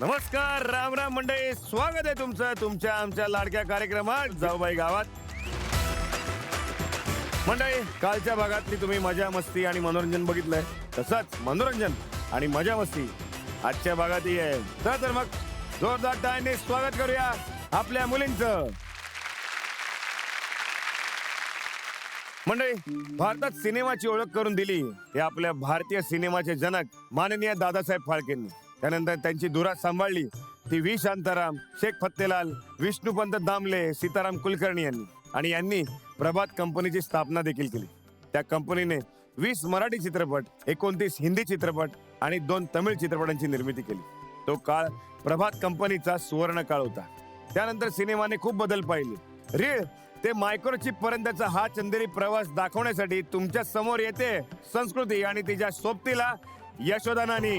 नमस्कार, राम राम मंडळी, स्वागत आहे तुमचं तुमच्या आमच्या लाडक्या कार्यक्रमात जाऊबाई गावात. मंडळी, कालच्या भागातली तुम्ही मजा मस्ती आणि मनोरंजन बघितलंय, तसंच मनोरंजन आणि मजा मस्ती आजच्या भागातही आहे. तर मग जोरदार टाळ्यांनी स्वागत करूया आपल्या मुलींचं. मंडळी, भारतात सिनेमाची ओळख करून दिली हे आपल्या भारतीय सिनेमाचे जनक माननीय दादासाहेब फाळकेंनी. त्यानंतर त्यांची धुरा सांभाळली ती व्ही शांताराम, शेख फत्तेलाल, विष्णुपंत दामले, सीताराम कुलकर्णी यांनी. आणि यांनी प्रभात कंपनीची स्थापना देखील केली. त्या कंपनीने 20 मराठी चित्रपट, 29 हिंदी चित्रपट आणि 2 तमिळ चित्रपटांची निर्मिती केली. तो काळ प्रभात कंपनीचा सुवर्ण काळ होता. त्यानंतर सिनेमाने खूप बदल पाहिले. रीळ ते मायक्रोचिप पर्यंतचा हा चंदेरी प्रवास दाखवण्यासाठी तुमच्या समोर येते संस्कृती आणि तिच्या सोबतीला यशोदा नानी.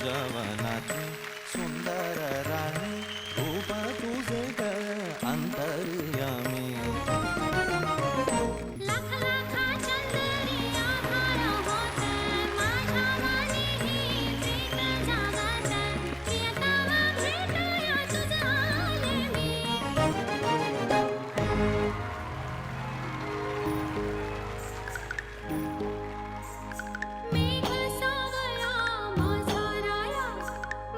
जवनात सुंदर राणी उभा तुझे ग अंतर्यामी. लाख लाखा चंदरिया भार होत माझ्या मनी ही प्रीत जागत प्रियतमा भेटूया तुझं आले मी. मेघ सावळा माझा राया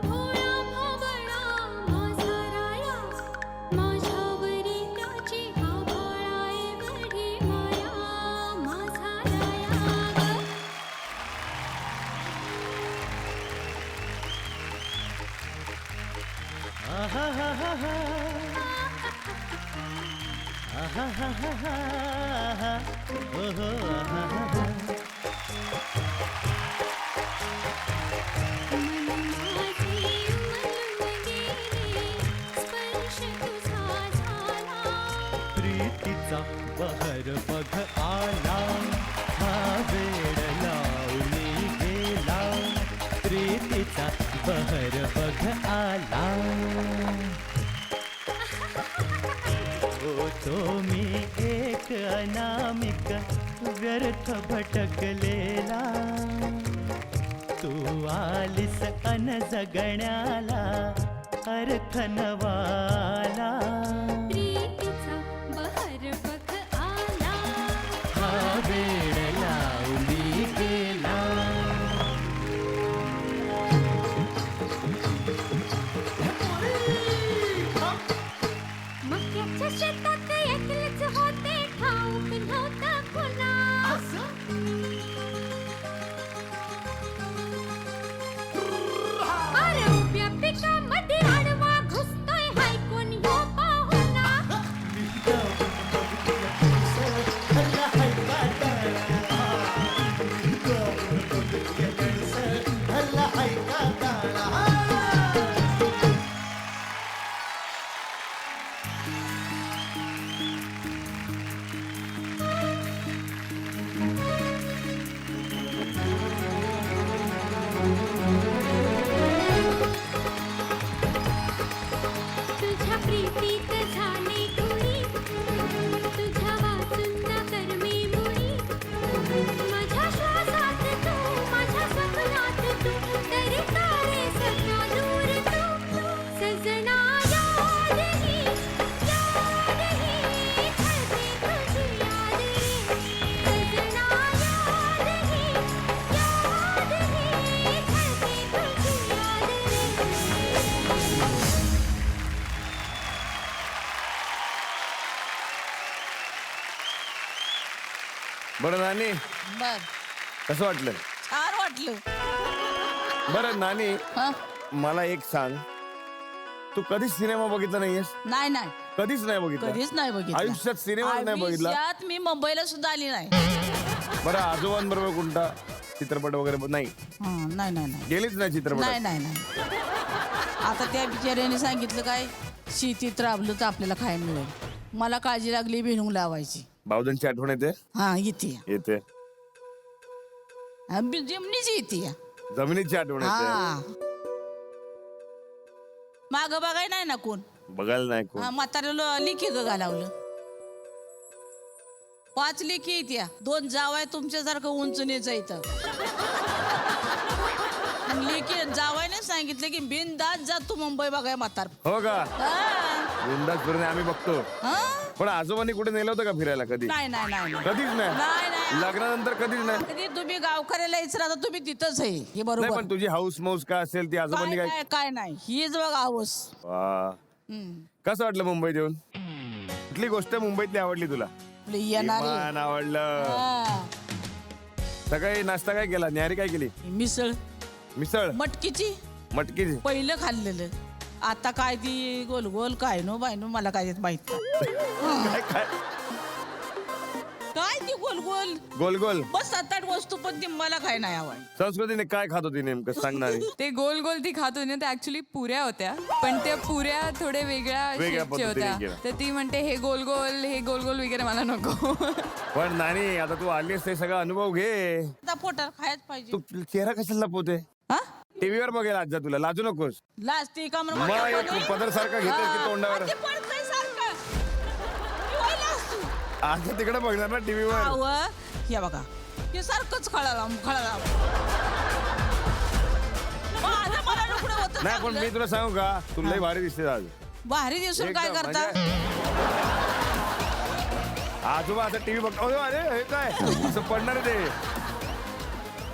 भोळा भोबळा माझा राया माझ्यावरी त्याची आभाळाए बढी माया माझा राया ग. मन माझे उमलून स्पर्श तुझा झाला. प्रीतीचा बहर बघ आला हा वेळ लावली गेला. प्रीतीचा बहर बघ आला. तो मी एक अनामिक व्यर्थ भटकलेला. तू आलीस अन जगण्याला अर्थ नवाला. प्रीतीचा बहर बघ आला. हा वेळ लावली गेला. मक्याच्या शेतात एकलेच होते ठाऊक नव्हता कुणा. अरे उभ्या पिकामध्ये आडवा घुसतोय हाय कोण ह्यो पाहुणा. तुझ्या प्रीतीत झाली गुरी तुझ्या वाचून ना करमी मुळी. माझ्या श्वासात तू माझ्या स्वप्नात तू तरी तारे सगळा दूर तू. सजना याद ही छळते तुझी याद रे. सजना याद ही छळते तुझी याद रे. बरं नानी, बर कसं वाटलं? छान वाटलं. बरं नानी, हं? मला एक सांग, तू कधीच सिनेमा बघितला नाहीयेस? नाही नाही कधीच नाही बघितला? कधीच नाही बघितलं. आयुष्यात सिनेमा नाही बघितला? आयुष्यात मी मुंबईला सुद्धा आली नाही. बरं, आजोबांबरोबर कोणता चित्रपट वगैरे नाही? नाही नाही नाही गेलीच नाही चित्रपट? नाही नाही नाही. आता त्या बिचाऱ्याने सांगितलं काय, शेतीत राबलं तर आपल्याला खायला मिळेल. मला काळजी लागली भिणूक लावायची. भाऊजांची आठवण येते. हा येते. येते. जिमनीच येते. जमिनीची आठवण येते. हा माग बघाय नाही ना कोण. बघायला नाही कोण. हा म्हाताऱ्याला लिखी ग घालावलं. 5 लिखी येत्या. 2 जावाय तुमच्यासारखं उंच नेच इथं. लिखी जावायने सांगितलं की बिनदास जा तू मुंबई बघाय म्हातार. हो का? हा. बिंदास फिरणे आम्ही बघतो. हा? पण आजोबांनी कुठे नेलं होतं का फिरायला कधी? नाही नाही नाही नाही. कधीच नाही. नाही नाही. लग्नानंतर कधीच नाही. कधी तुम्ही गावकऱ्याला यायचं तर तुम्ही तिथंच आहे. हे नाही बरोबर. पण तुझी हाऊस मौस काय असेल ती काय आजोबांनी काय? नाही काय नाही. हीच बघ आवस. वा. कसं वाटलं मुंबईत येऊन? कुठली गोष्ट मुंबईतली आवडली तुला? येणारी विमान आवडलं. हा. सकाळी नाश्ता काय केला? न्यारी काय केली? मिसळ मिसळ मटकीची मटकीची. पहिलं खाल्लेलं. आता काय ती गोल गोल काय नो बाय नो मला काय माहित नाही. काय काय काय ती गोल गोल गोल गोल बस 7-8 वस्तू पण ती मला काय नाही आवड. संस्कृतीने काय खात होती नेमकं सांगणार? ते गोल गोल ती खात होती ना, त्या ऍक्च्युली पुऱ्या होत्या, पण त्या पुऱ्या थोड्या वेगळ्या वेगळ्या शेपच्या पद्धतीने होत्या. केल्या. तर ती म्हणते हे गोल गोल वगैरे मला नको. पण नाही आता तू आलीस ते सगळा अनुभव घे. आता पोटात खायच पाहिजे. तू चेहरा कशाला लपवते? हा टीव्हीवर बघेल आज जा तुला लाजू नकोस. लाज ती का मग एक पदर सारखा घेतेस की तोंडावर? आज तिकडे बघणार ना टीव्हीवर. हे बघा हे सारखंच खळाला खळाला. नाही पण मी तुला सांगू का तुलाही भारी दिसते आज. भारी दिसून काय एकदम करता? आजोबा आता टीव्ही बघ. अरे हे काय असं पडणार आहे ते.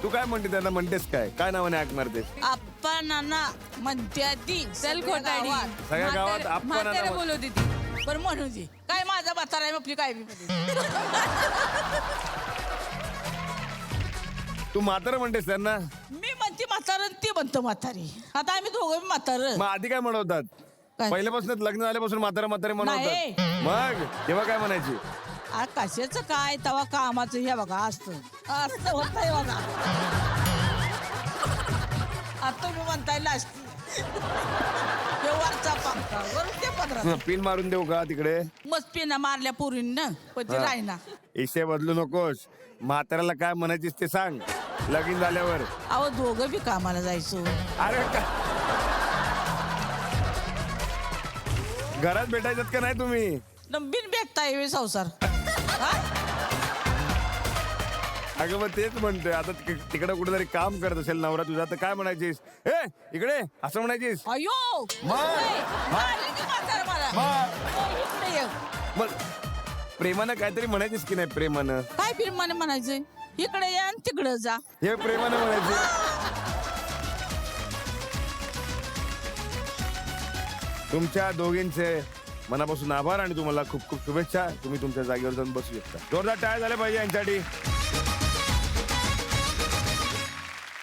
तू काय म्हणते त्यांना? म्हणतेस काय? काय नावाने हाक मारतेस? आप्पा नाना म्हणत्या ती चल खोटाडी. सगळ्या गावात आपण म्हाताऱ्या बोलवते ती. पण म्हणू दे काय माझा म्हातारा आहे आपली काय बी. तू म्हातारं म्हणतेस त्यांना? मी म्हणते म्हातार ती म्हणतो म्हातारी. आता आम्ही दोघं म्हातार. मग आधी काय म्हणवतात? काय? पहिल्यापासूनच लग्न झाल्यापासून म्हातारा म्हातारे नाही. म्हणवतात. मग तेव्हा काय म्हणायची? कशाचं काय तवा कामाचं हे बघा असतं असं होतंय बघा. आता तुम्ही म्हणताय लाजती. हे वरचा पंखा वरून ते पदरा पिन मारून देऊ का तिकडे? मस्त पिना मारल्या पोरींना पण ते राहीना. इशे बदलू नकोस. म्हाताऱ्याला काय म्हणायचीस ते सांग लगीन झाल्यावर. अहो दोघं बी कामाला जायचो. अरे घरात भेटायच्यात का नाही तुम्ही? बिन भेटताय संसार. अगं मग तेच म्हणतोय आता तिकडे कुठेतरी काम करत असेल नवरा तुझा तर काय म्हणायचीस? ए इकडे असं म्हणायचीस? अयो मारली की म्हातारं मला. इकडे ये. मग प्रेमानं काहीतरी म्हणायचीस की नाही? प्रेमानं काय फिल्माने म्हणायचंय? इकडे या आणि तिकडे जा. हे प्रेमानं म्हणायचे. तुमच्या दोघींचे मनापासून आभार आणि तुम्हाला खूप खूप शुभेच्छा. तुम्ही तुमच्या जागेवर जाऊन बसू शकता. जोरदार टाळ्या झाल्या पाहिजे यांच्यासाठी.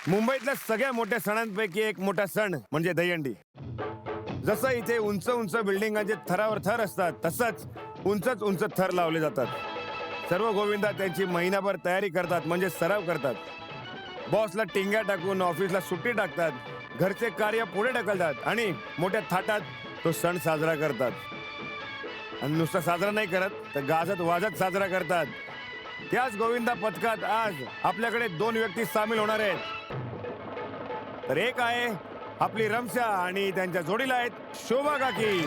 मुंबईतल्या सगळ्या मोठ्या सणांपैकी एक मोठा सण म्हणजे दहीहंडी. जसं इथे उंच उंच बिल्डिंगांचे थरावर थर असतात तसंच उंच थर लावले जातात. सर्व गोविंदा त्यांची महिनाभर तयारी करतात म्हणजे सराव करतात. बॉसला टिंग्या टाकून ऑफिसला सुट्टी टाकतात. घरचे कार्य पुढे ढकलतात आणि मोठ्या थाटात तो सण साजरा करतात. आणि नुसता साजरा नाही करत तर गाजत वाजत साजरा करतात. त्याच गोविंदा पथकात आज आपल्याकडे 2 व्यक्ती सामील होणार आहेत. तर एक आहे आपली रमशा आणि त्यांच्या जोडीला आहेत शोभा काकी.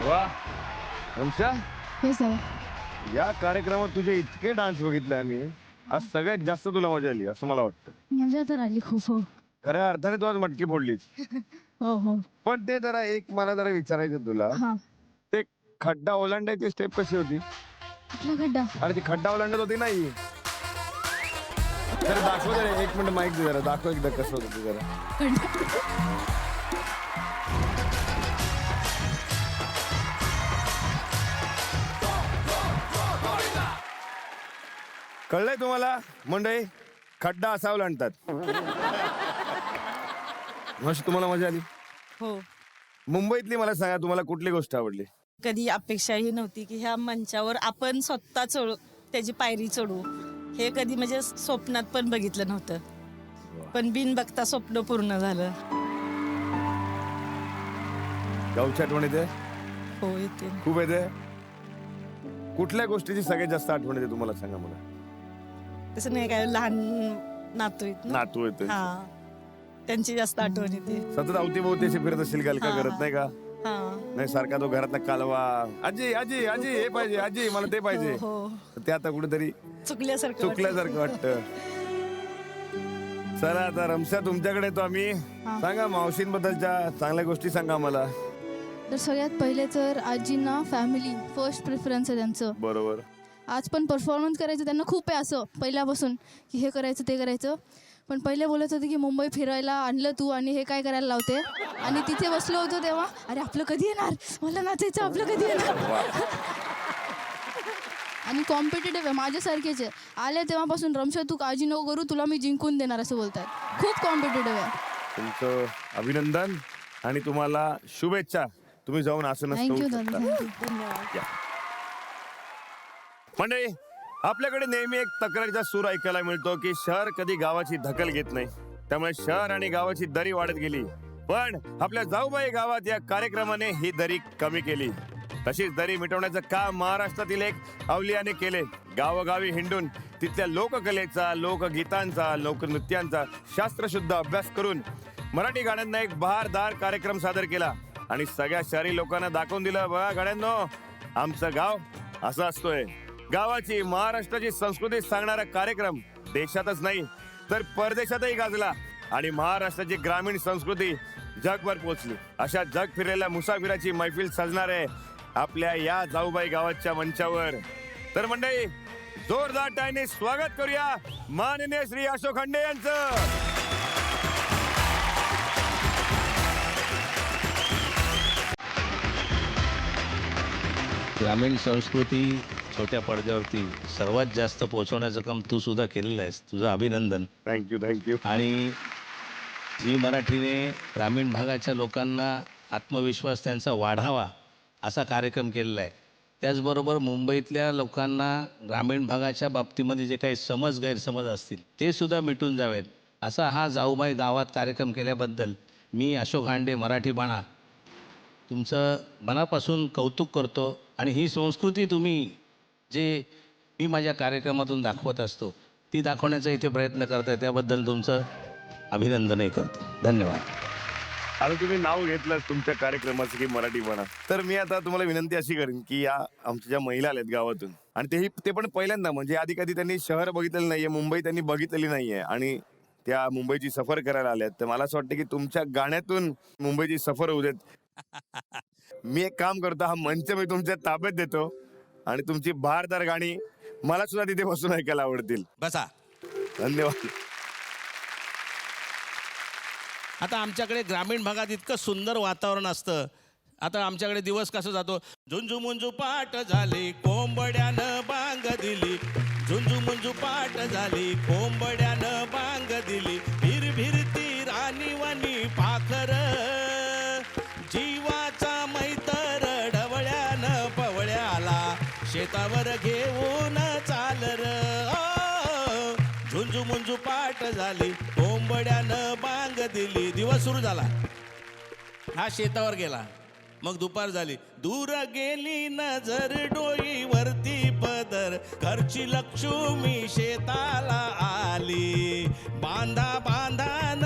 वा वंशा, हे सर या कार्यक्रमात तुझे इतके डान्स बघितले आम्ही, आज सगळ्यात जास्त तुला मजा आली असं मला वाटतं. मजा तर आली खूप. हो खऱ्या अर्थाने तू आज मटकी फोडलीस. हो हो. पण ते जरा एक मला जरा विचारायचं तुला, हा, ते खड्डा ओलांडायची स्टेप कशी होती? कुठला खड्डा? अरे ती खड्डा ओलांडत होती नाही. जरा दाखव जरा, एक मिनिट माईक दे जरा, दाखव एकदा कसं होतं ते जरा. कळलंय तुम्हाला मंडळी, खड्डा असा ओलांडतात. मस्त तुम्हाला मजा आली. हो. मुंबईतली मला सांगा, तुम्हाला कुठली गोष्ट आवडली? कधी अपेक्षाही नव्हती की ह्या मंचावर आपण स्वतः चढू, त्याची पायरी चढू. हे कधी म्हणजे स्वप्नात पण बघितलं नव्हतं. पण बिन बघता स्वप्न पूर्ण झालं. गावची आठवण येते? हो, येते. खूप येते. कुठल्या गोष्टीची सगळ्यात जास्त आठवण येते तुम्हाला, सांगा मला. तसं नाही काय, लहान नातू आहेत ना. नातू येते, हा, त्यांची जास्त आठवण येते. सतत अवतीभोवती अशी फिरत असेल, गलका हा, करत नाही का? हा. नाही सारखा तो घरातला कालवा, आजी आजी आजी हे पाहिजे, आजी मला ते पाहिजे. हो, ते आता कुठेतरी चुकल्यासारखं चुकल्यासारखं वाटतं. चला आता रमशा, तुमच्याकडे येतो आम्ही. सांगा मावशींबद्दलच्या चांगल्या गोष्टी सांगा मला. तर सगळ्यात पहिले तर आजींना फॅमिली फर्स्ट प्रेफरन्स आहे त्यांचं. बरोबर. आज पण परफॉर्मन्स करायचं त्यांना खूप आहे असं पहिल्यापासून, की हे करायचं ते करायचं. पण पहिले बोलत होते की मुंबई फिरायला आणलं तू आणि हे काय करायला लावते. आणि तिथे बसलो होतो तेव्हा, अरे आपलं कधी येणार, मला नाचायचं, आपलं कधी येणार. आणि कॉम्पिटेटिव्ह आहे, माझ्यासारखेच आहे. आले तेव्हापासून रमशा तू काळजी नको करू, तुला मी जिंकून देणार असं बोलतात. खूप कॉम्पिटेटिव्ह आहे. तुमचं अभिनंदन आणि तुम्हाला शुभेच्छा. तुम्ही जाऊन असं थँक्यू नसतं दादा, थँक्यू. मंडळी, आपल्याकडे नेहमी एक तक्रारीचा सूर ऐकायला मिळतो की शहर कधी गावाची दखल घेत नाही, त्यामुळे शहर आणि गावाची दरी वाढत गेली. पण आपल्या जाऊबाई गावात या कार्यक्रमाने ही दरी कमी केली. तशीच दरी मिटवण्याचं काम महाराष्ट्रातील एक अवलियाने केले. गावोगावी हिंडून तिथल्या लोककलेचा, लोकगीतांचा, लोकनृत्यांचा शास्त्रशुद्ध अभ्यास करून मराठी गाण्यांना एक बहारदार कार्यक्रम सादर केला आणि सगळ्या शहरी लोकांना दाखवून दिलं, बघा गाण्यांनो, आमचं गाव असं असतोय. गावाची, महाराष्ट्राची संस्कृती सांगणारा कार्यक्रम देशातच नाही तर परदेशातही गाजला आणि महाराष्ट्राची ग्रामीण संस्कृती जगभर पोहोचली. अशा जग फिरलेल्या मुसाफिराची मैफिल सजणार आहे आपल्या या जाऊबाई गावाच्या मंचावर. तर मंडळी, जोरदार टाळ्यांनी स्वागत करूया माननीय श्री अशोक खंडे यांचं. ग्रामीण संस्कृती छोट्या पडद्यावरती सर्वात जास्त पोहोचवण्याचं काम तू सुद्धा केलेलं आहेस. तुझं अभिनंदन. Thank you thank you. आणि झी मराठीने ग्रामीण भागाच्या लोकांना आत्मविश्वास त्यांचा वाढावा असा कार्यक्रम केलेला आहे. त्याचबरोबर मुंबईतल्या लोकांना ग्रामीण भागाच्या बाबतीमध्ये जे काही गैरसमज असतील ते सुद्धा मिटून जावेत असा हा जाऊबाई गावात कार्यक्रम केल्याबद्दल मी अशोक हांडे, मराठी बाणा, तुमचं मनापासून कौतुक करतो. आणि ही संस्कृती तुम्ही जे मी माझ्या कार्यक्रमातून दाखवत असतो ती दाखवण्याचा इथे प्रयत्न करताय, त्याबद्दल तुमचं अभिनंदनही करतो. धन्यवाद. आता तुम्ही नाव घेतलं तुमच्या कार्यक्रमाचं की मराठी बना, तर मी आता तुम्हाला विनंती अशी करेन की या आमच्या ज्या महिला आल्यात गावातून, आणि ते पण पहिल्यांदा, म्हणजे आधी कधी त्यांनी शहर बघितलेलं नाहीये, मुंबई त्यांनी बघितलेली नाहीये आणि त्या मुंबईची सफर करायला आल्यात, तर मला असं वाटतं की तुमच्या गाण्यातून मुंबईची सफर होऊ देत. मी एक काम करतो, हा मंच मी तुमच्या ताब्यात देतो आणि तुमची बहारदार गाणी मला सुद्धा तिथे बसून ऐकायला आवडतील. बसा. धन्यवाद. आता आमच्याकडे ग्रामीण भागात इतकं सुंदर वातावरण असतं. आता आमच्याकडे दिवस कसं जातो, झुंजू मुंजू पाट झाली कोंबड्यानं बांग दिली, झुंजू मुंजू पाट झाली कोंबड्यानं बांग दिली, भिर भिरती राणीवाणी पाखर, जीवाचा मैतर ढवळ्यानं पवळ्याला शेतावर घेऊन चालर. झुंजू मुंजू पाट झाली कोंबड्यानं बांग दिली. दिवस सुरू झाला, हा शेतावर गेला. मग दुपार झाली, दूर गेली नजर डोईवरती पदर, घरची लक्ष्मी शेताला आली. बांधा बांधान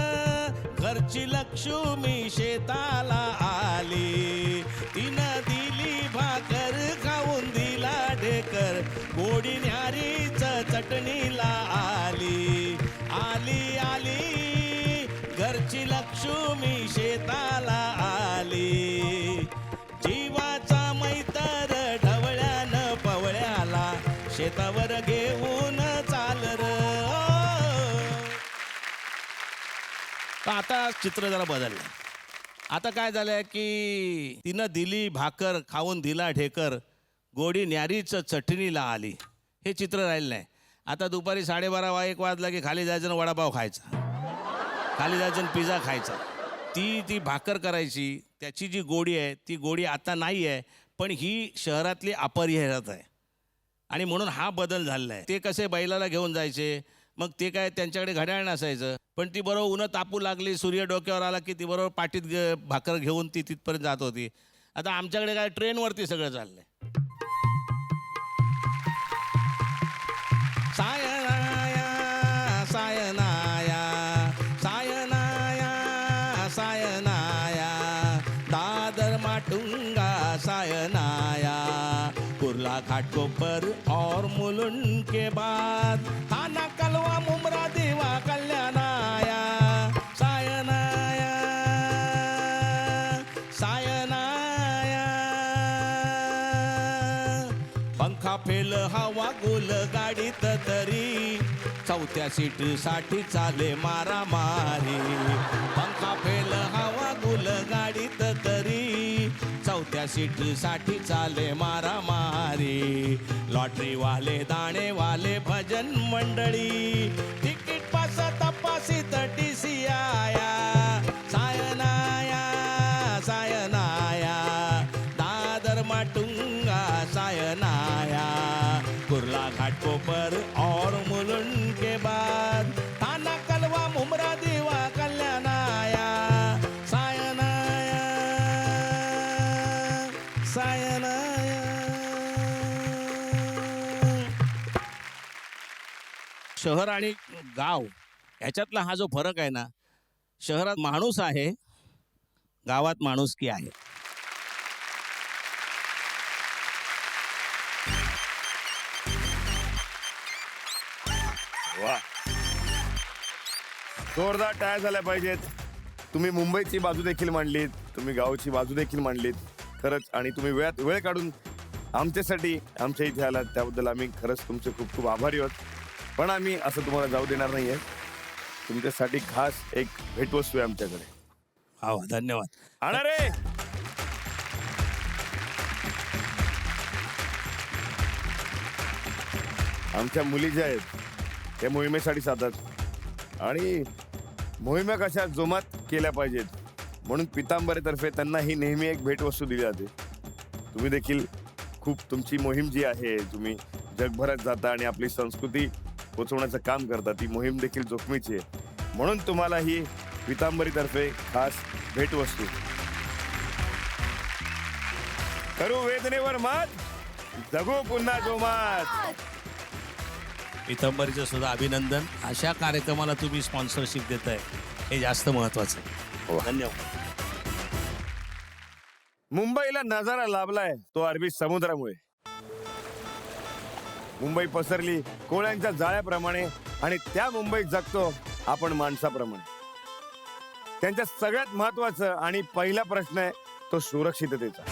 घरची लक्ष्मी शेताला आली. तिनं दिली भाकर खाऊन दिला ढेकर, गोडी न्यारीच चटणीला आली. आली आली घरची लक्ष्मी शेताला आली. जीवाचा मैतर ढवळ्यानं पवळ्याला शेतावर घेऊन चालर. आता चित्र जरा बदललं. आता काय झालंय की तिनं दिली भाकर खाऊन दिला ढेकर, गोडी न्यारीच चटणीला आली. हे चित्र राहिलं नाही. आता दुपारी 12:30-1 वाजला की खाली जायचं आणि वडापाव खायचा, खाली जायचं आणि पिझ्झा खायचा. ती भाकर करायची, त्याची जी गोडी आहे ती गोडी आता नाही आहे, पण ही शहरातली अपरिहार्यता आहे. आणि म्हणून हा बदल झालेला आहे. ते कसे बैलाला घेऊन जायचे, मग ते काय त्यांच्याकडे घड्याळ नसायचं, पण ती बरोबर उन्हं तापू लागली, सूर्य डोक्यावर आला की ती बरोबर पाठीत भाकर घेऊन ती तिथपर्यंत जात होती. आता आमच्याकडे काय ट्रेनवरती सगळं चाललंय. सायनाया सायनाया सायनाया सायनाया, दादर माटुंगा सायनाया, कुर्ला घाटकोपर और मुलुंड के बाद, थाना कलवा मुमरा देवा कल्याणाया. सायनाया सायनाया, पंखा फेल हवा गुल गाडीत तरी, चौथ्या सीटसाठी चाले मारामारी. पंखा फेल हवा गुल गाडीत तरी, चौथ्या सीटसाठी चाले मारामारी. लॉटरीवाले दाणेवाले भजन मंडळी, तिकीट पास तपासीत TC आया. सायनाया सायनाया, दादर माटुंगा सायनाया, कुर्ला घाटकोपर और मुलुंड के बाद, थाना कलवा मुमरा देवा कल्याणाया. सायनाया सायनाया. शहर आणि गाव ह्याच्यातला हा जो फरक आहे ना, शहरात माणूस आहे, गावात माणुसकी आहे. वा, जोरदार टाळ्या झाल्या पाहिजेत. तुम्ही मुंबईची बाजू देखील मांडलीत, तुम्ही गावची बाजू देखील मांडलीत खरंच. आणि तुम्ही वेळ काढून आमच्यासाठी आमच्या इथे आलात, त्याबद्दल आम्ही खरंच तुमचे खूप खूप आभारी आहोत. पण आम्ही असं तुम्हाला जाऊ देणार नाहीये. तुमच्यासाठी खास एक भेटवस्तू आहे आमच्याकडे. हो, धन्यवाद. आणा रे. आमच्या मुली ज्या आहेत त्या मोहिमेसाठी जातात आणि मोहिमा कशा जोमात केल्या पाहिजेत, म्हणून पितांबरीतर्फे त्यांना ही नेहमी एक भेटवस्तू दिली जाते. तुम्ही देखील खूप तुमची मोहीम जी आहे, तुम्ही जगभरात जाता आणि आपली संस्कृती पोचवण्याचं काम करता, ती मोहीम देखील जोखमीची आहे. म्हणून तुम्हाला ही पितांबरीतर्फे खास भेटवस्तू. करू वेदनेवर मात, जगू पुन्हा जोमात. पितांबरीचं सुद्धा अभिनंदन. अशा कार्यक्रमाला तुम्ही स्पॉन्सरशिप देताय हे जास्त महत्वाचं आहे. धन्यवाद. मुंबईला नजारा लाभलाय तो अरबी समुद्रामुळे. मुंबई पसरली कोळ्यांच्या जाळ्याप्रमाणे आणि त्या मुंबईत जगतो आपण माणसाप्रमाणे. त्यांच्या सगळ्यात महत्वाचं आणि पहिला प्रश्न आहे तो सुरक्षिततेचा.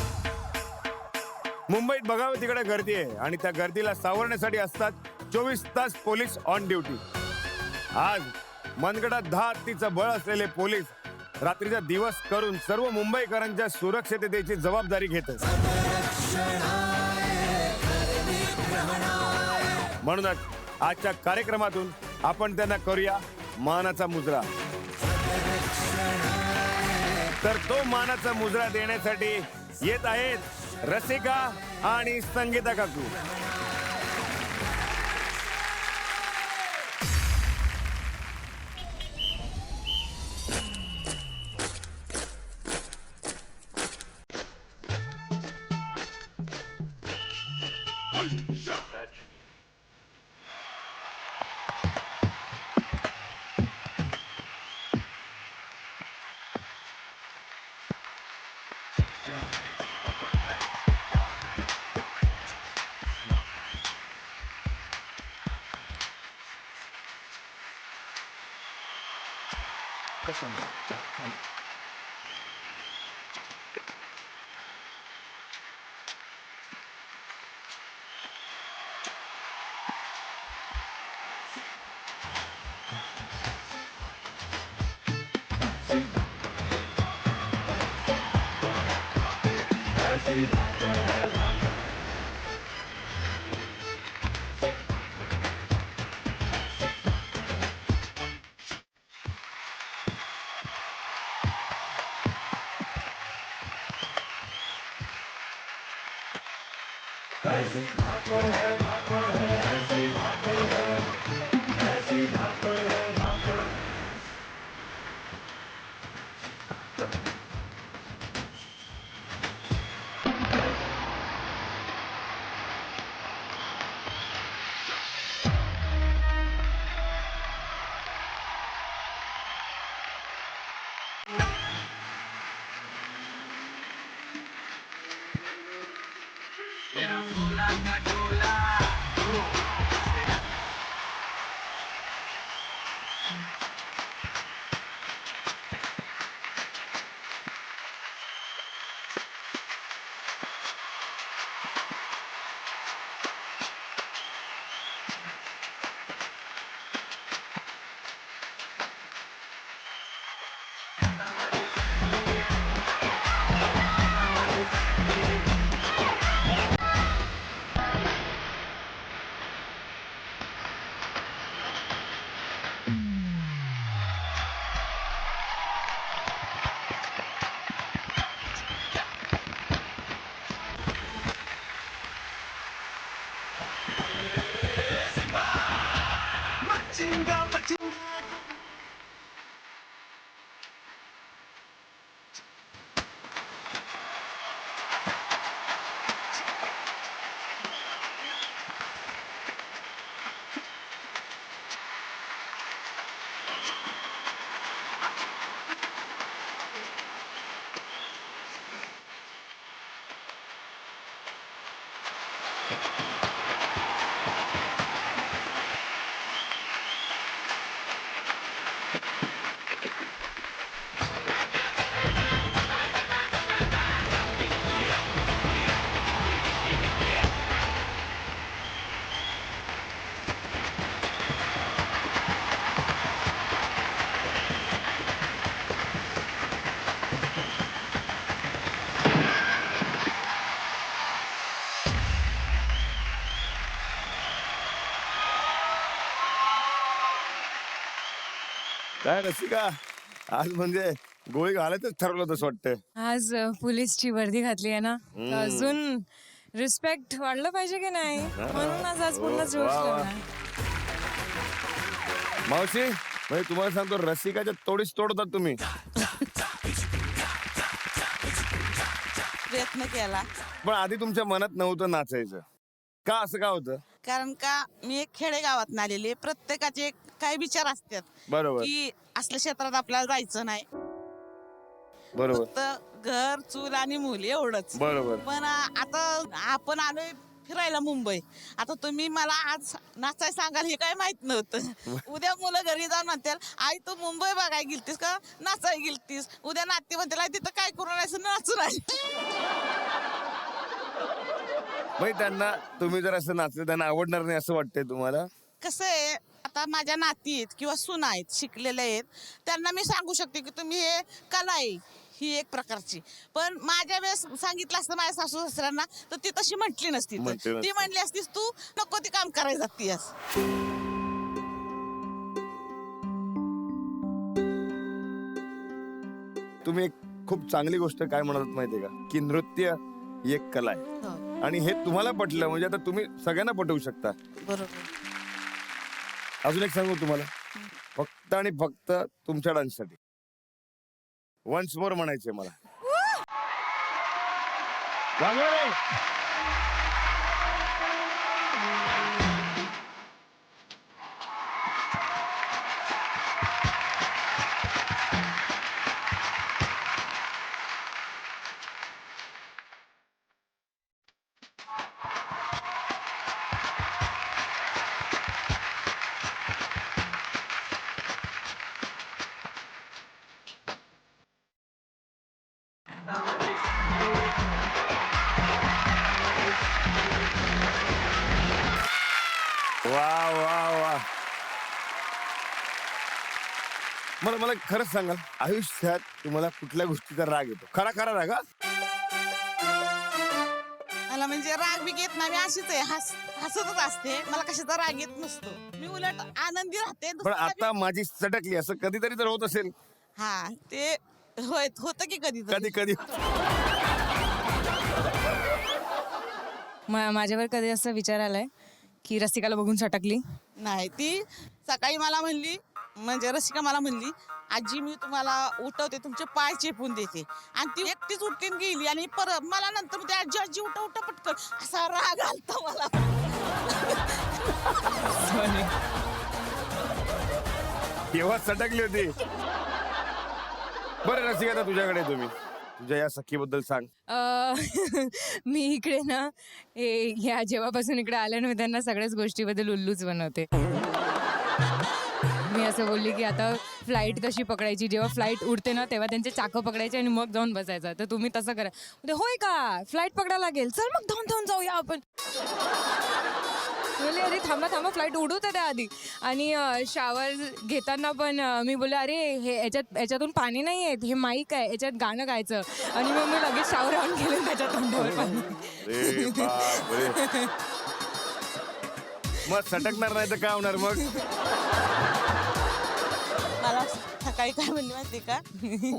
मुंबईत बघावं तिकडे गर्दी आहे आणि त्या गर्दीला सावरण्यासाठी असतात 24 तास पोलीस ऑन ड्युटी. आज मनगडात 10 हत्तीचं बळ असलेले पोलीस रात्रीचा दिवस करून सर्व मुंबईकरांच्या सुरक्षिततेची जबाबदारी घेतात. म्हणूनच आजच्या कार्यक्रमातून आपण त्यांना करूया मानाचा मुजरा. तर तो मानाचा मुजरा देण्यासाठी येत आहेत रसिका आणि संगीता काकू. काय रसिका, आज म्हणजे गोळी घालायचंच ठरवलं तसं वाटतं. आज पोलीसची वर्दी घातली आहे ना, तर अजून रिस्पेक्ट वाढलं पाहिजे की नाही, म्हणून आज पूर्ण जोश वा. लागला. मावशी म्हणजे तुम्हाला सांगतो रसिकाच्या तोडीस तोडतात तुम्ही. प्रयत्न केला, पण आधी तुमच्या मनात नव्हतं नाचायचं का? असं का होतं? कारण का मी एक खेडेगावात आलेली, प्रत्येकाचे काही विचार असतात बरोबर की असल्या क्षेत्रात आपल्याला जायचं नाही, बरोबर फक्त घर चूल आणि मुली एवढंच. बरोबर. पण आता आपण आलोय फिरायला मुंबई. आता तुम्ही मला आज नाचाय सांगाल हे काय माहित नव्हतं. उद्या मुलं घरी जाऊन म्हणतील आई तू मुंबई बघाय गेलतीस का, नाचाय गेलतीस. उद्या नाते म्हणतील आई तिथं काय करून राहायचं, नाचून राहायचं. मग त्यांना तुम्ही जर असं नाचलं त्यांना आवडणार नाही असं वाटतंय तुम्हाला? कसं आहे, आता माझ्या नाती आहेत किंवा सुना आहेत, शिकलेल्या आहेत, त्यांना मी सांगू शकते की तुम्ही हे कला आहे ही एक प्रकारची. पण माझ्या वेळेस सांगितलं असतं माझ्या सासू सासऱ्यांना तर ती तशी म्हटली नसती. ती म्हणली असतीस तू नको ते काम करायला जातीस. तुम्ही एक खूप चांगली गोष्ट काय म्हणत माहितीये का, की नृत्य ही एक कला आहे आणि हे तुम्हाला पटलं म्हणजे आता तुम्ही सगळ्यांना पटवू शकता. बरोबर. अजून एक सांगू तुम्हाला, फक्त आणि फक्त तुमच्या डान्ससाठी वन्स मोर म्हणायचंय मला. वाघमारे. वा वा वा. मला खरंच सांगाल, आयुष्यात तुम्हाला कुठल्या गोष्टीचा राग येतो? खरा खरा राग हा? मला म्हणजे राग बी घेत नाही, मी अशीच आहे, हसतच असते, मला कशाचा राग येत नसतो, मी उलट आनंदी राहते. पण आता माझी सटकली असं कधीतरी तर होत असेल. हा ते होत की कधी कधी कधी माझ्यावर कधी असं विचार आलाय की रसिकाला बघून सटकली? नाही. ती सकाळी मला म्हणली, म्हणजे रसिका मला म्हणली, आजी मी तुम्हाला उठवते, तुमचे पाय चेपून देते, आणि ती एकटीच उठून गेली आणि परत मला नंतर म्हणते, आजी आजी उठा उठा पटकन. असा राग आलता मला. तेव्हा सटकली होती. बरं रसिका, आता तुझ्याकडे तुम्ही तुझ्या या सखीबद्दल सांग. मी इकडे ना ह्या जेव्हापासून इकडे आल्या ना, मी त्यांना सगळ्याच गोष्टीबद्दल उल्लूच बनवते. मी असं बोलली की आता फ्लाईट कशी पकडायची, जेव्हा फ्लाईट उडते ना तेव्हा त्यांचे चाकं पकडायचे आणि मग जाऊन बसायचं. तर तुम्ही तसं करा. होय का, फ्लाईट पकडायला लागेल, चल मग धावून धावून जाऊया आपण. बोलले अरे थांबा थांबा, फ्लाईट उडू त्या आधी. आणि शावर घेताना पण मी बोलले अरे हे याच्यातून पाणी नाही येत, हे माईक आहे, याच्यात गाणं गायचं. आणि मग मी लगेच शावर ऑन केलं, त्याच्या तोंडावर पाणी. मग सटकणार नाही तर काय होणार मग? मला सकाळी काय म्हणली माहिती का,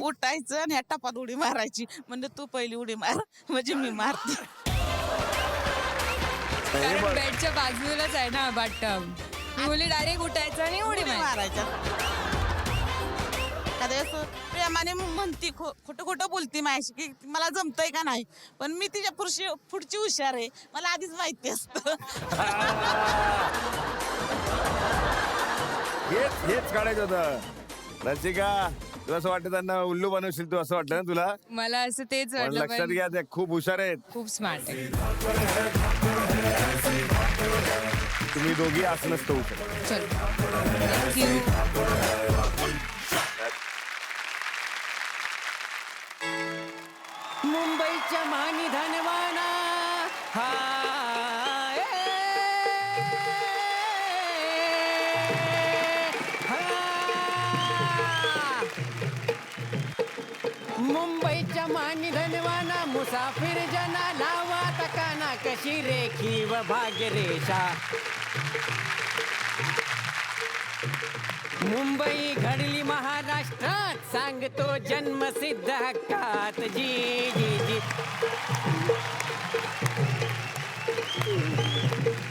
उठायचं आणि ह्या टपात उडी मारायची. म्हणजे तू पहिली उडी मार म्हणजे मी मारते. कारण बेडच्या बाजूलाच आहे ना बाथटब. मी बोलली डायरेक्ट उठायचं आणि उडी मारायच्या. कधी प्रेमाने म्हणती, खोटं खोटं बोलती माझ्याशी की मला जमतंय का नाही, पण मी तिच्या पुढची हुशार आहे, मला आधीच माहिती असतं. हेच काढायचं होतं. रसिका, तुला असं वाटतं त्यांना उल्लू बनवशील तू, असं वाटतं ना तुला? मला असं तेच पण वाटलं. लक्षात घ्या, ते खूप हुशार आहेत, खूप स्मार्ट आहे. तुम्ही दोघी असं नसतं होऊ शकत. चल थँक्यू. मुंबईच्या मानी धनवाना मुंबईच्या मानी धनवाना मुसाफिर जना लावा तकाना कशी रेखी व भाग्यरेषा. मुंबई घडली महाराष्ट्रात, सांगतो जन्मसिद्ध हक्कात. जी जी जी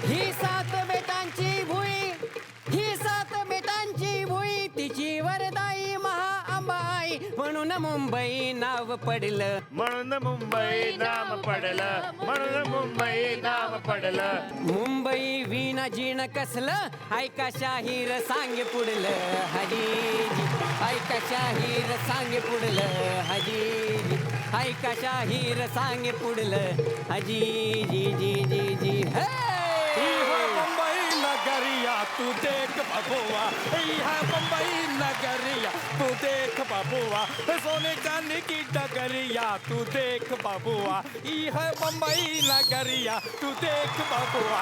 ही सात बेटांची भुई, ही सात बेटांची भुई, तिची वरदाई महाअंबाई, म्हणून मुंबई नाव पडलं, म्हणून मुंबई नाम पडलं, म्हणून मुंबई नाम पडलं. मुंबई वीणा जीण कसलं, ऐका शाहीर सांगे पुढलं. हजीजी ऐका शाहीर सांगे पुढलं. हजीजी ऐका शाहीर सांगे पुढलं. हजी जी जी जी जी हे मुंबई नगरिया तू देख बबुआ यह बम्बई नगरिया तू देख बबुआ सोने चांदी की डगरिया तू देख बबुआ यह बम्बई नगरिया तू देख बबुआ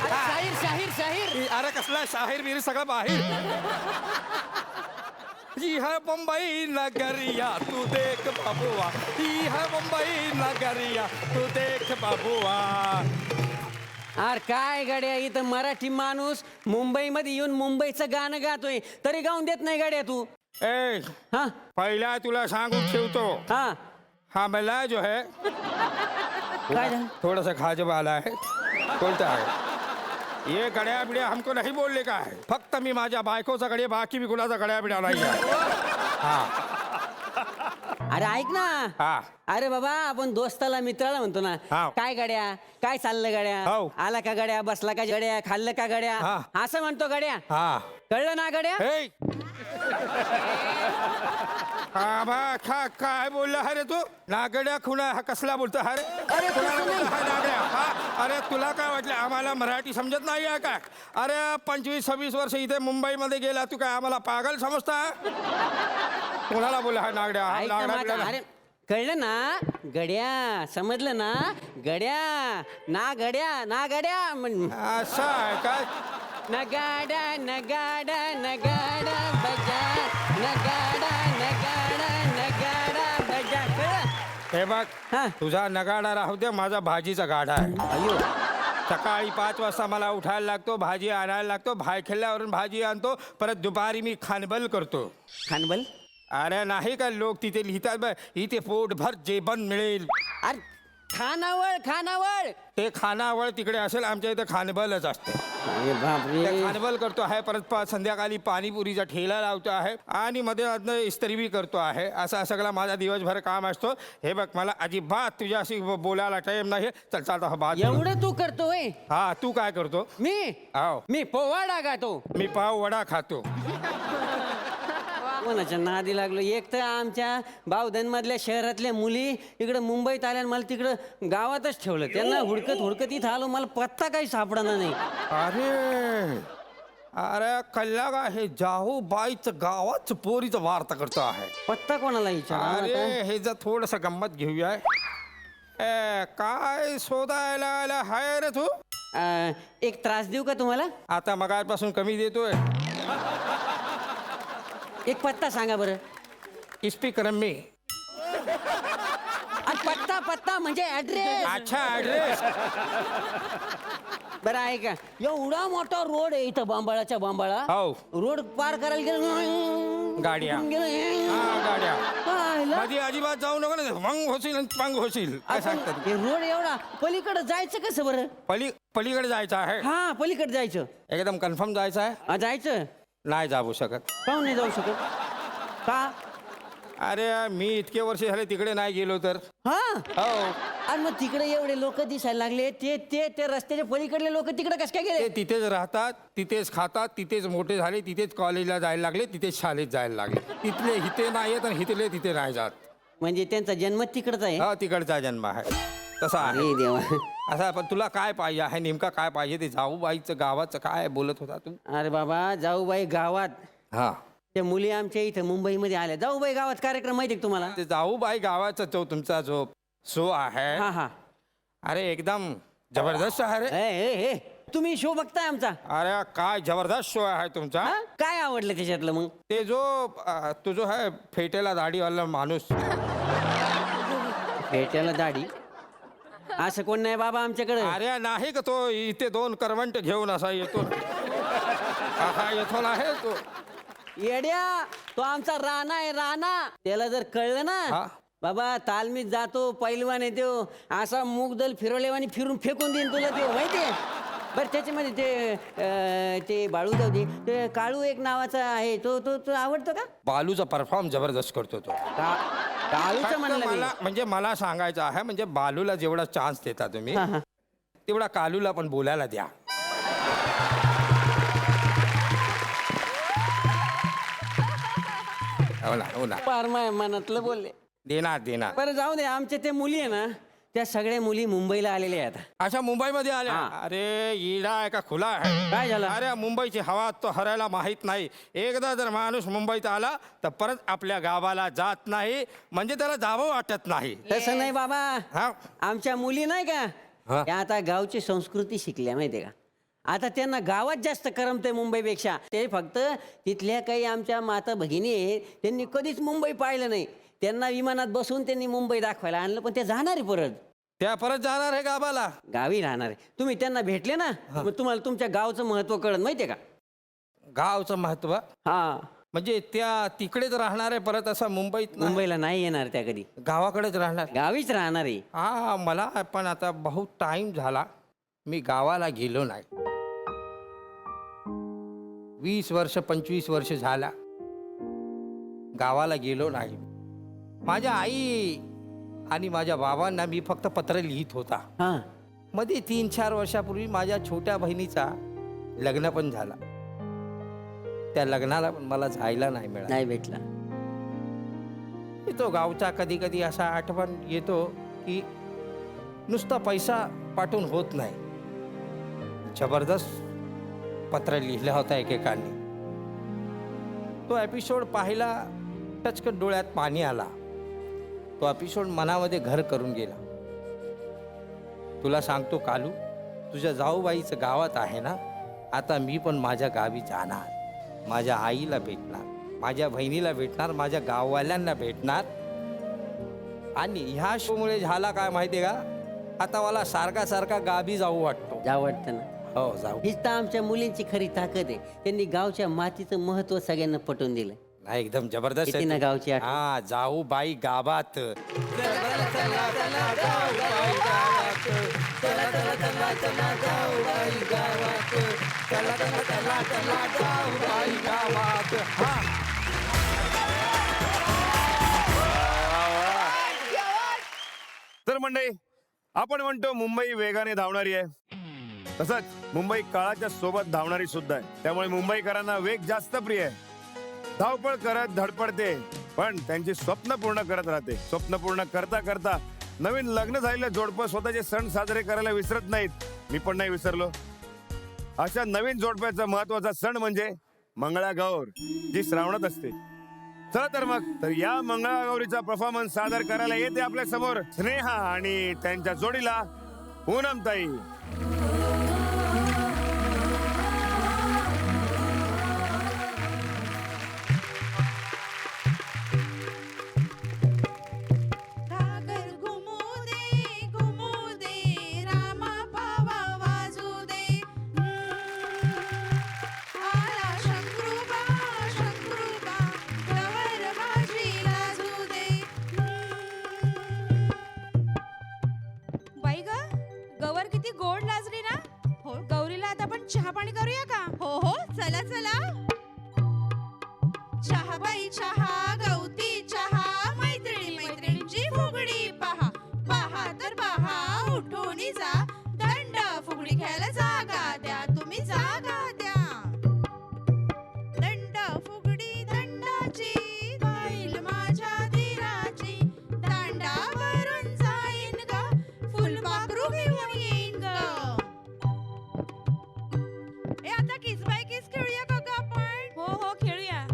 अरे शाहीर शाहीर शाहीर अरे कसला शाहीर बिर सगळं बाहेर ही है बम्बई नगरिया तू देख बबुआ ही है बम्बई नगरिया तू देख बबुआ अरे काय गड्या इथं मराठी माणूस मुंबईमध्ये येऊन मुंबईचं गाणं गातोय तरी गाऊन देत नाही गड्या तू ए हा पहिला तुला सांगून ठेवतो हा हाँ मला जो है काय झालं? थोड़ा सा खाजब आला है बोलता है ये गड्या बिड्या हमको नहीं बोलने का है फक्त मी माझ्या बायकोचा गड्या बाकी बी कुणाचा गड्या बिड्या नाही आहे हा अरे ऐक ना हा अरे बाबा आपण दोस्ताला मित्राला म्हणतो ना हाव. काय गड्या काय चाललं गड्या हाव. आला का गड्या बसला का गड्या खाल्लं का गड्या हा. असं म्हणतो गड्या हा कळलं ना गड्या हे हा बा खा काय बोलला अरे तू नागड्या खुणा हा कसला बोलतो अरे अरे कुणाला तसं बोलतो नाही. हा नागड्या हा अरे तुला काय वाटलं आम्हाला मराठी समजत नाही आहे का अरे 25-26 वर्ष इथे मुंबईमध्ये गेला तू काय आम्हाला पागल समजता कुणाला बोलला हा नागड्या हा ऐक ना नागड्या माझं, बिगड्या. अरे कळलं ना गड्या समजलं ना गड्या ना गड्या म्हण असं आहे काय नगाडा नगाडा नगाडा बजा नगाडा नगाडा नगाडा बजा कळलं? हे बघ हा. तुझा नगाडा राहू दे माझा भाजीचा गाडा आहे अयो सकाळी 5 वाजता मला उठायला लागतो भाजी आणायला लागतो खेळल्यावरून भाजी आणतो परत दुपारी मी खानबल करतो खानबल अरे नाही का लोक तिथे लिहितात बघ इथे पोटभर जेवण मिळेल अरे खानावळ ते खानावळ तिकडे असेल आमच्या इथे खानबलच असते अरे बापरे ते खानबल करतो आहे परत संध्याकाळी पाणीपुरीचा ठेला लावतो आहे आणि मध्ये अधनं इस्त्री बी करतो आहे असा सगळा माझा दिवसभर काम असतो हे बघ मला अजिबात तुझ्याशी बोलायला टाइम नाही चल चालता हा बात एवढं तू करतोय हा तू काय करतो हाव. मी पोवाडा गातो मी पाव वडा खातो कोणाच्या नादी लागलो एक तर आमच्या बावधन मधल्या शहरातल्या मुली इकडं मुंबईत आल्या आणि मला तिकडं गावातच ठेवलं त्यांना हुडकत इथं आलो मला पत्ता काही सापडणार नाही अरे अरे कल्ला का हे जाहू बाईचं गावाच पोरीचं वार्ता करतो आहे पत्ता कोणाला विचार अरे हे जर थोडस गंमत घेऊया ए काय शोधायला आला हाय रे तू एक त्रास देऊ का तुम्हाला आता मगापासून कमी देतोय एक पत्ता सांगा बरं स्पीकर मी पत्ता म्हणजे ऍड्रेस अच्छा ऍड्रेस बरं आहे का एवढा मोठा रोड आहे इथं बांबाळाच्या बांबाळा हो रोड पार करायला गेलं गाड्या गेलं हा गाड्या पाहिलं? माझी अजिबात जाऊ नको ना मंग होशील आणि पंग होशील काय सांगतात हे रोड एवढा पलीकडे जायचं कसं बरं पलीकडे जायचं आहे हा पलीकडे जायचं एकदम कन्फर्म जायचं आहे जायचं नाही जाऊ शकत काहून नाही जाऊ शकत का अरे मी इतके वर्ष झाले तिकडे नाही गेलो तर हा हो आणि मग तिकडे एवढे लोक दिसायला लागले ते रस्त्याच्या पलीकडले लोक तिकडे कस काय ते गेले तिथेच राहतात तिथेच खातात तिथेच मोठे झाले तिथेच कॉलेजला जायला लागले तिथेच शाळेत जायला लागले तिथले हिते नाही येत आणि हितले तिथे नाही जात म्हणजे त्यांचा जन्म तिकडचा आहे हा तिकडचा जन्म आहे तसा आहे अरे देवा असा पण तुला काय पाहिजे आहे नेमका काय पाहिजे ते जाऊबाईचं गावाचं काय बोलत होता तू अरे बाबा जाऊबाई गावात हा त्या मुली आमच्या इथं मुंबईमध्ये आल्या जाऊबाई गावात कार्यक्रम माहिती का तुम्हाला ते जाऊबाई गावाचा तो तुमचा जो शो आहे हा हा अरे एकदम जबरदस्त आहे रे ए तुम्ही शो बघताय आमचा अरे काय जबरदस्त शो आहे तुमचा हा? काय आवडलं त्याच्यातलं मग ते जो तो जो आहे फेटेला दाढीवाला माणूस भेटायला दाढी असं कोण नाही बाबा आमच्याकडे अरे नाही का तो इथे 2 करवंट घेऊन असा येतो हा येतो आहे तो येड्या तो आमचा राणा आहे राणा त्याला जर कळलं हा. ना बाबा तालमीत जातो पैलवान येतो असा मूगदल फिरवल्यावानी फिरून फेकून देईन तुला ते माहितीये बरं त्याच्यामध्ये ते बाळू जाऊ दे ते काळू एक नावाचा आहे तो आवडतो का बालूचा परफॉर्म जबरदस्त करतो तो काळूचं फक्त म्हणलं मी. म्हणजे मला सांगायचं आहे म्हणजे बालूला जेवढा चान्स देता तुम्ही हा, हा. तेवढा कालूला पण बोलायला द्या हो ना पार माय मनातलं बोलले देणार बरं जाऊ दे आमच्या ते मुली आहे ना त्या सगळ्या मुली मुंबईला आलेल्या आहेत. अशा मुंबईमध्ये आल्या हा. अरे इडा आहे का खुला आहे काय झालं? अरे मुंबईची हवा तो हरायला माहीत नाही. एकदा जर माणूस मुंबईत आला तर परत आपल्या गावाला जात नाही, म्हणजे त्याला जावं वाटत नाही. तसं नाही बाबा, हा आमच्या मुली नाही का हा. त्या आता गावची संस्कृती शिकल्या माहितीये का. आता त्यांना गावात जास्त करमते मुंबईपेक्षा. ते फक्त तिथल्या काही आमच्या माता भगिनी आहेत, त्यांनी कधीच मुंबई पाहिलं नाही. त्यांना विमानात बसून त्यांनी मुंबई दाखवायला आणलं, पण ते जाणार आहे परत त्या परत जाणार आहे गावाला. गावी राहणार आहे. तुम्ही त्यांना भेटले ना, मग तुम्हाला तुमच्या गावचं महत्व कळत माहितीये का. गावचं महत्व हा, म्हणजे त्या तिकडेच राहणार आहे परत, असं मुंबईत नाही. मुंबईला नाही येणार त्या कधी, गावाकडेच राहणार. गावीच राहणार आहे. हा मला पण आता बहुत टाइम झाला मी गावाला गेलो नाही. 20 वर्ष 25 वर्ष झाला गावाला गेलो नाही. माझ्या आई आणि माझ्या बाबांना मी फक्त पत्र लिहित होता. हा, मध्ये 3-4 वर्षापूर्वी माझ्या छोट्या बहिणीचा लग्न पण झाला. त्या लग्नाला पण मला जायला नाही मिळालं. नाही भेटला. येतो गावचा कधी कधी असा आठवण येतो की नुसता पैसा पाठवून होत नाही. जबरदस्त पत्र लिहिलं होतं एकेकाने. तो एपिसोड पाहिला टचकन डोळ्यात पाणी आला. तो एपिसोड मनामध्ये घर करून गेला. तुला सांगतो कालू, तुझ्या जाऊबाईचं गावात आहे ना, आता मी पण माझ्या गावी जाणार. माझ्या आईला भेटणार, माझ्या बहिणीला भेटणार, माझ्या गाववाल्यांना भेटणार. आणि ह्या शोमुळे झाला काय माहिती आहे का, आता मला सारखा सारखा गावी जाऊ वाटतो. जाऊ वाटतं ना. हो जाऊ. हीच तर आमच्या मुलींची खरी ताकद आहे. त्यांनी गावच्या मातीचं महत्व सगळ्यांना पटवून दिलं. नाही एकदम जबरदस्त किती ना गावची आठवण. हा जाऊ बाई गावात. तर मंडळी, आपण म्हणतो मुंबई वेगाने धावणारी आहे, तसंच मुंबई काळाच्या सोबत धावणारी सुद्धा आहे. त्यामुळे मुंबईकरांना वेग जास्त प्रिय आहे. धावपळ करत धडपडते, पण त्यांची स्वप्न पूर्ण करत राहते. स्वप्न पूर्ण करता करता नवीन लग्न झालेलं जोडपं स्वतःचे सण साजरे करायला विसरत नाहीत. मी पण नाही विसरलो. अशा नवीन जोडप्याचा महत्वाचा सण म्हणजे मंगळागौर, जी श्रावणात असते. चला तर मग, तर या मंगळागौरीचा परफॉर्मन्स सादर करायला येते आपल्या समोर स्नेहा आणि त्यांच्या जोडीला पूनमताई. घागर घुमू दे रामा पावा वाजू दे. आला शंकरूबा गवर माझी लाजू दे. बाई ग, गवर किती गोड लाजली ना. हो, गौरीला आता आपण चहा पाणी करूया का. हो हो, चला चला. चहा बाई चहा, गवती चहा, मैत्रिणींची फुगडी पहा. पहा तर पहा, उठून जा. दंड फुगडी खेळायला जागा द्या, तुम्ही जागा द्या. दंड फुगडी दंडाची गाईल माझ्या धीराची. दांडावरून जाईन ग, फुलपाखरू घेऊन येईन ग. ए आता किस बाय किस खेळूया का ग आपण. हो हो, खेळूया.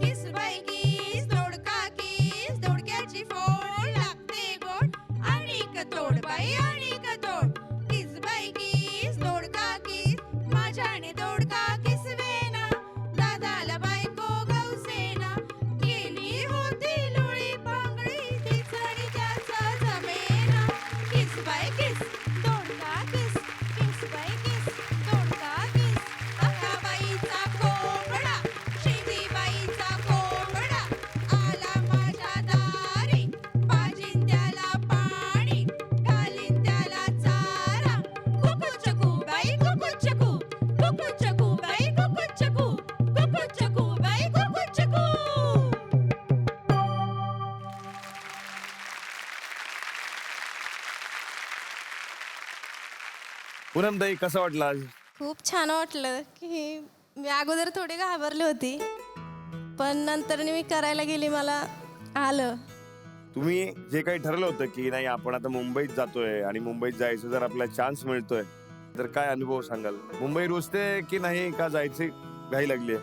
किस बाई किस, दोडका किस, दोडक्याची फोड लागते गोड. आणिक तोड बाई आणिक तोड. किस बाई किस, दोडका किस, माझ्याने दोडका किसवेना. दादाला बायको गौसेना. केली होती लोळी पांगळी, तीच आणि त्याचं जमेना. किस बाई किस, दोडका किस, किस बाई किस, दोडका किस. अक्काबाईचा कोंबडा, शेतीबाईचा कोंबडा, आला माझ्या दारी. पाजीन त्याला पाणी, घालीन त्याला चारा. कुकुचकू बाई कुकुचकू, कुकुचकू बाई कुकुचकू, कुकुचकू बाई कुकुचकू. पूनमताई, कसं वाटलं आज? खूप छान वाटलं की मी अगोदर थोडी घाबरली होती, पण नंतर मी करायला गेली, मला आलं. तुम्ही जे काही ठरलं होतं की नाही आपण आता मुंबईत जातोय आणि मुंबईत जायचं जर आपल्याला चान्स मिळतोय तर काय अनुभव सांगाल? मुंबई रुजते की नाही, का जायची घाई लागली?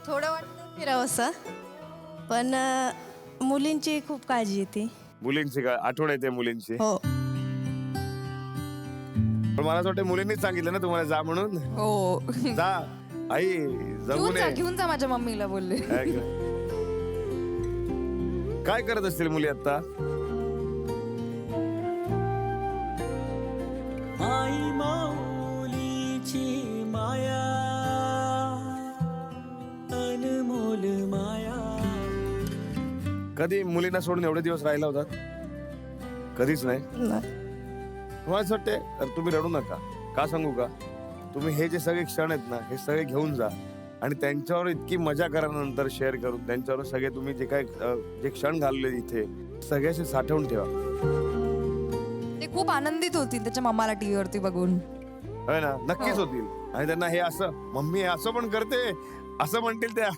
थोडं वाटतं फिरावंसं, पण मुलींची खूप काळजी येते. मुलींची का आठवण येते मुलींची? हो. पण मला असं वाटतं मुलींनीच सांगितलं ना तुम्हाला जा म्हणून. हो जा आई, जगून ये. घेऊन जा माझ्या मम्मीला बोलले. काय करत असतील मुली आता? आई माऊलीची माया, अनमोल माया. कधी मुलींना सोडून एवढे दिवस राहिला होता? कधीच नाही. तुम्हाला असं वाटते तर तुम्ही रडू नका. का सांगू का, तुम्ही हे जे सगळे क्षण आहेत ना, हे सगळे घेऊन जा आणि त्यांच्यावर इतकी मजा करा नंतर शेअर करून. त्यांच्यावर सगळे तुम्ही जे काय जे क्षण घालले इथे सगळ्याचे साठवून ठेवा. ते खूप आनंदित होती त्याच्या मम्माला टीव्ही वरती बघून. होय ना, नक्कीच होतील. आणि त्यांना हे असं मम्मी असं पण करते असं म्हणतील त्या.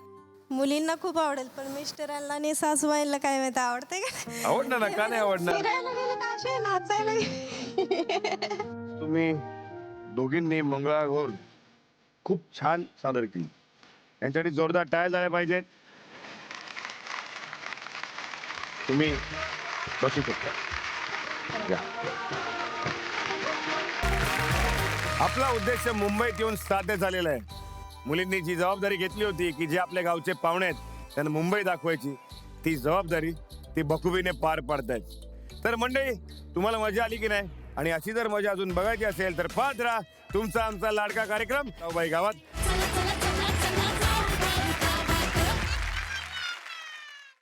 मुलींना खूप आवडेल, पण मिस्टरांना आणि सासूबाईंना काय माहिती आवडते का? आवडणार ना, का नाही आवडणार? तुम्ही दोघींनी मंगळागौर खूप छान सादर केली. यांच्यासाठी जोरदार टाळ्या झाल्या पाहिजेत. तुम्ही बसू शकता. या. आपला उद्देश मुंबईत येऊन साध्य झालेला आहे. मुलींनी जी जबाबदारी घेतली होती की जे आपल्या गावचे पाहुणे आहेत त्यांना मुंबई दाखवायची, ती जबाबदारी ती बखुबीने पार पाडतायत. तर मंडळी, तुम्हाला मजा आली की नाही? आणि अशी जर मजा अजून बघायची असेल तर पाहत राहा तुमचा आमचा लाडका कार्यक्रम गावात.